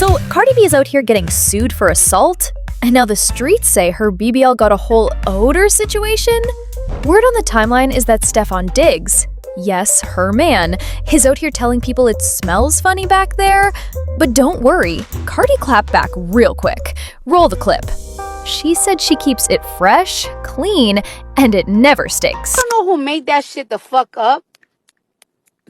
So Cardi B is out here getting sued for assault, and now the streets say her BBL got a whole odor situation? Word on the timeline is that Stefon Diggs, yes, her man, is out here telling people it smells funny back there. But don't worry, Cardi clapped back real quick. Roll the clip. She said she keeps it fresh, clean, and it never stinks. I don't know who made that shit the fuck up.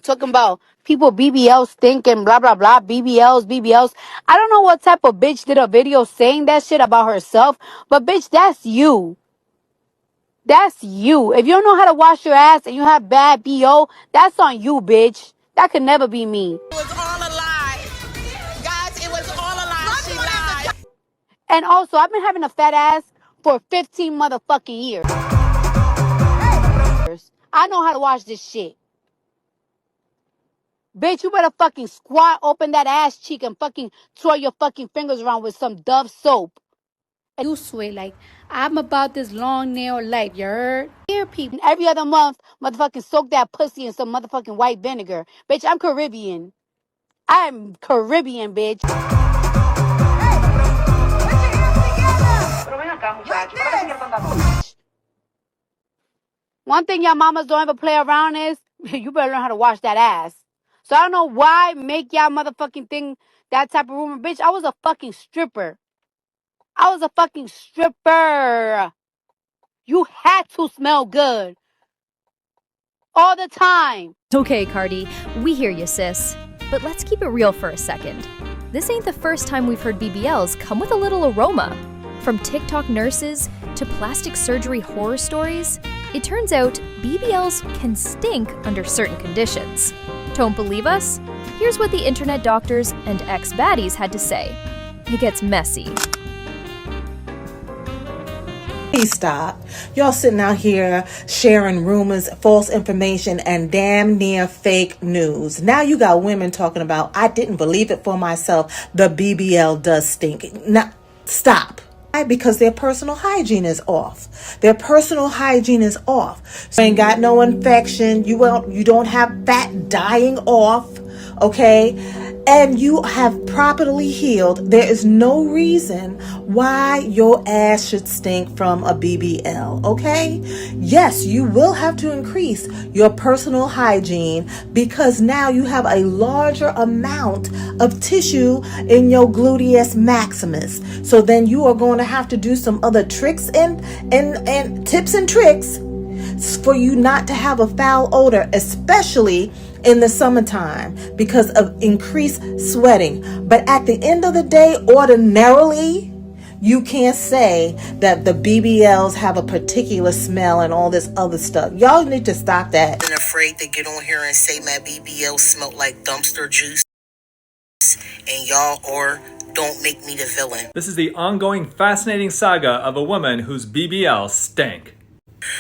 Talking about people BBLs stinking, blah, blah, blah, BBLs. I don't know what type of bitch did a video saying that shit about herself, but bitch, that's you. That's you. If you don't know how to wash your ass and you have bad BO, that's on you, bitch. That could never be me. It was all a lie. Guys, it was all a lie. She lied. And also, I've been having a fat ass for 15 motherfucking years. I know how to wash this shit. Bitch, you better fucking squat, open that ass cheek, and fucking twirl your fucking fingers around with some Dove soap. You swear, like, I'm about this long nail life, you heard? Here, people. And every other month, motherfucking soak that pussy in some motherfucking white vinegar. Bitch, I'm Caribbean. I'm Caribbean, bitch. One thing y'all mamas don't ever play around is, you better learn how to wash that ass. So I don't know why make y'all motherfucking thing that type of rumor. Bitch, I was a fucking stripper. I was a fucking stripper. You had to smell good. All the time. Okay, Cardi, we hear you, sis. But let's keep it real for a second. This ain't the first time we've heard BBLs come with a little aroma. From TikTok nurses to plastic surgery horror stories, it turns out BBLs can stink under certain conditions. Don't believe us? Here's what the internet doctors and ex-baddies had to say. It gets messy. Please stop. Y'all sitting out here sharing rumors, false information, and damn near fake news. Now you got women talking about, I didn't believe it for myself. The BBL does stink. Now, stop. Why? Because their personal hygiene is off. Their personal hygiene is off. So you ain't got no infection. You don't have fat dying off. Okay? And you have properly healed. There is no reason why your ass should stink from a BBL, okay? Yes, you will have to increase your personal hygiene because now you have a larger amount of tissue in your gluteus maximus. So then you are going to have to do some other tricks and tips and tricks for you not to have a foul odor, especially in the summertime because of increased sweating. But at the end of the day, ordinarily, you can't say that the BBLs have a particular smell and all this other stuff. Y'all need to stop that. I'm afraid to get on here and say my BBL smelled like dumpster juice and y'all or don't make me the villain. This is the ongoing fascinating saga of a woman whose BBL stank.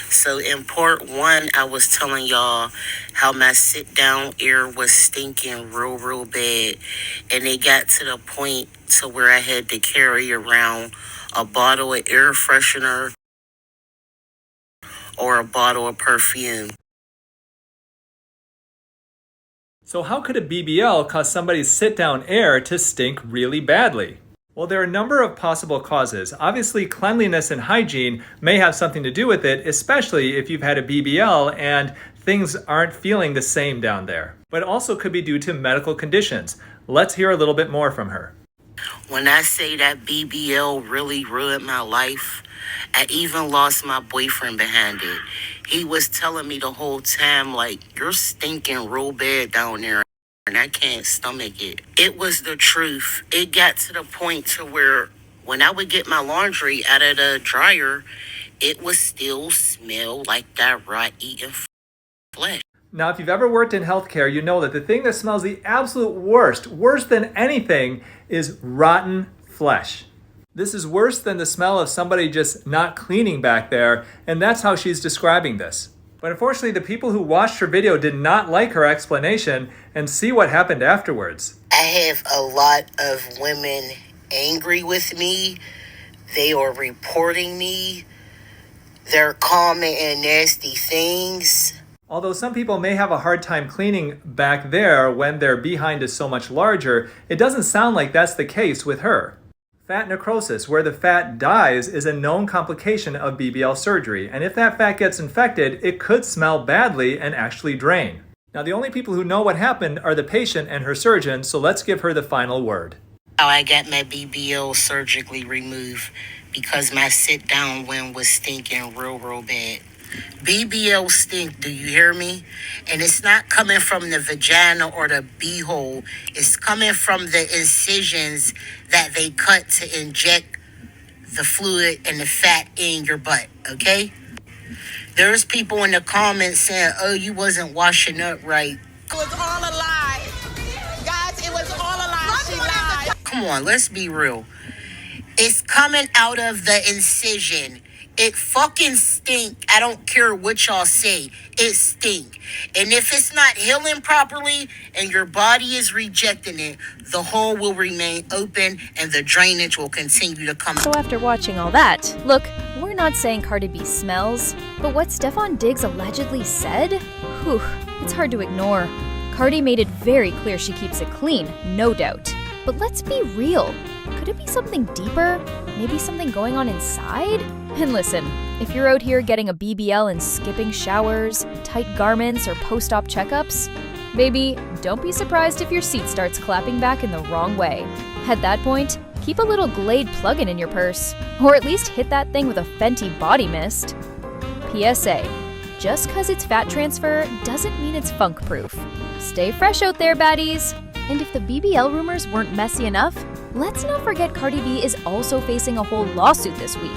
So in part one, I was telling y'all how my sit down air was stinking real bad. And it got to the point to where I had to carry around a bottle of air freshener or a bottle of perfume. So how could a BBL cause somebody's sit down air to stink really badly? Well, there are a number of possible causes. Obviously, cleanliness and hygiene may have something to do with it, especially if you've had a BBL and things aren't feeling the same down there. But it also could be due to medical conditions. Let's hear a little bit more from her. When I say that BBL really ruined my life, I even lost my boyfriend behind it. He was telling me the whole time, like, you're stinking real bad down there. And I can't stomach it. It was the truth. It got to the point to where when I would get my laundry out of the dryer, it would still smell like that rat eating flesh. Now, if you've ever worked in healthcare, you know that the thing that smells the absolute worst, worse than anything, is rotten flesh. This is worse than the smell of somebody just not cleaning back there, and that's how she's describing this. But unfortunately, the people who watched her video did not like her explanation and see what happened afterwards. I have a lot of women angry with me. They are reporting me. They're commenting nasty things. Although some people may have a hard time cleaning back there when their behind is so much larger, it doesn't sound like that's the case with her. Fat necrosis, where the fat dies, is a known complication of BBL surgery, and if that fat gets infected, it could smell badly and actually drain. Now, the only people who know what happened are the patient and her surgeon, so let's give her the final word. I got my BBL surgically removed because my sit down one was stinking real bad. BBL stink, do you hear me? And it's not coming from the vagina or the beehole. It's coming from the incisions that they cut to inject the fluid and the fat in your butt, okay? There's people in the comments saying, oh, you wasn't washing up right. It was all a lie. Guys, it was all a lie. She lied. Come on, let's be real. It's coming out of the incision. It fucking stink. I don't care what y'all say. It stink. And if it's not healing properly and your body is rejecting it, the hole will remain open and the drainage will continue to come. So after watching all that, look, we're not saying Cardi B smells, but what Stefon Diggs allegedly said? Whew, it's hard to ignore. Cardi made it very clear she keeps it clean, no doubt. But let's be real. Could it be something deeper? Maybe something going on inside? And listen, if you're out here getting a BBL and skipping showers, tight garments, or post-op checkups, baby, don't be surprised if your seat starts clapping back in the wrong way. At that point, keep a little Glade plug-in in your purse, or at least hit that thing with a Fenty body mist. PSA, just cause it's fat transfer doesn't mean it's funk-proof. Stay fresh out there, baddies! And if the BBL rumors weren't messy enough, let's not forget Cardi B is also facing a whole lawsuit this week.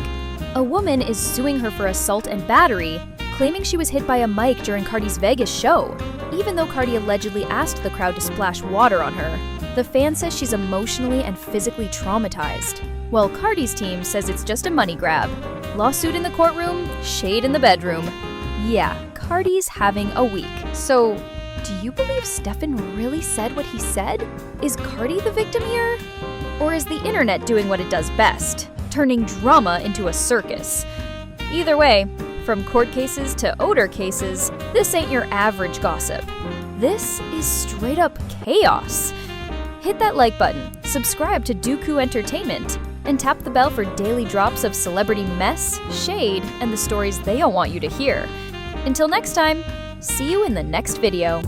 A woman is suing her for assault and battery, claiming she was hit by a mic during Cardi's Vegas show, even though Cardi allegedly asked the crowd to splash water on her. The fan says she's emotionally and physically traumatized, while Cardi's team says it's just a money grab. Lawsuit in the courtroom, shade in the bedroom. Yeah, Cardi's having a week. So, do you believe Stefon really said what he said? Is Cardi the victim here? Or is the internet doing what it does best, turning drama into a circus? Either way, from court cases to odor cases, this ain't your average gossip. This is straight up chaos. Hit that like button, subscribe to Duku Entertainment, and tap the bell for daily drops of celebrity mess, shade, and the stories they all want you to hear. Until next time, see you in the next video.